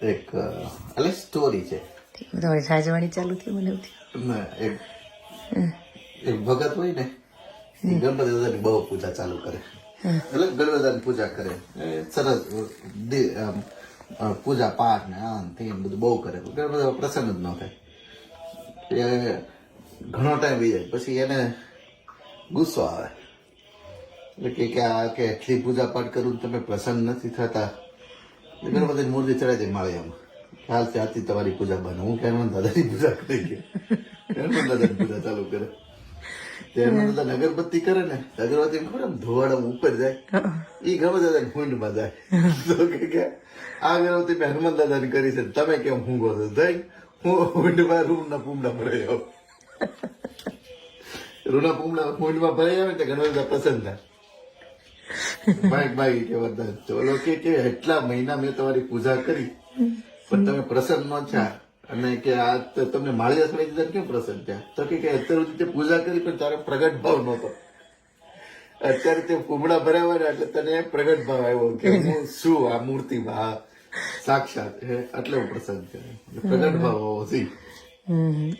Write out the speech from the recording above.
એક એટલે સ્ટોરી છે. તમારી રાજવાણી ચાલુ થઈ મને એવું ને એક ભગત હોય ને એ ગણપતિ દાદાની બહુ પૂજા ચાલુ કરે, એટલે ગણપતિ દાદાની પૂજા કરે સરસ પૂજા પાઠ ને આ ને તે બધું બહુ કરે, ગણપતિ દાદા પ્રસન્ન જ ન થાય. એ ઘણો ટાઈમ વી જાય પછી એને ગુસ્સો આવે, એટલે કે આ એટલી પૂજા પાઠ કરું તમે પ્રસન્ન નથી થતા. ગણપતિની મૂર્તિ ચડાવી દે માળિયામાં, હાલ ત્યાંથી તમારી પૂજા બને. હું હનુમાન દાદાની પૂજા કરી ગયો, હનુમાન દાદાની પૂજા ચાલુ કરે. હનુમાન દાદા અગરબત્તી કરે ને, અગરબત્તી ખબર આમ ધોવાડા ઉપર જાય, એ ગણપતિ દાદાની કુંડમાં જાય. તો કે આ અગરબત્તી મેં હનુમાન દાદાની કરી છે, તમે કેમ હું ગો છો? જઈ હું કુંડમાં રૂમના પૂમડા ભરાઈ આવું, રૂના પૂમડા કુંડમાં ભરાઈ આવે તો ગણપતિ દાદા પ્રસન્ન થાય. ભાઈ કે બધા ચોલો કે એટલા મહિના મેં તમારી પૂજા કરી પણ તમે પ્રસન્ન ન થયા, અને કે આ તમને માળિયા છોડી દીધા કેમ પ્રસન્ન થયા? તો કે અત્યાર સુધી તે પૂજા કરી પણ તારો પ્રગટ ભાવ નહોતો, અત્યારે તે કુમડા ભરાવા એટલે તને પ્રગટ ભાવ આવ્યો કે હું શું આ મૂર્તિમાં સાક્ષાત એટલે હું પ્રસન્ન થયો, પ્રગટ ભાવ હોવો જોઈએ.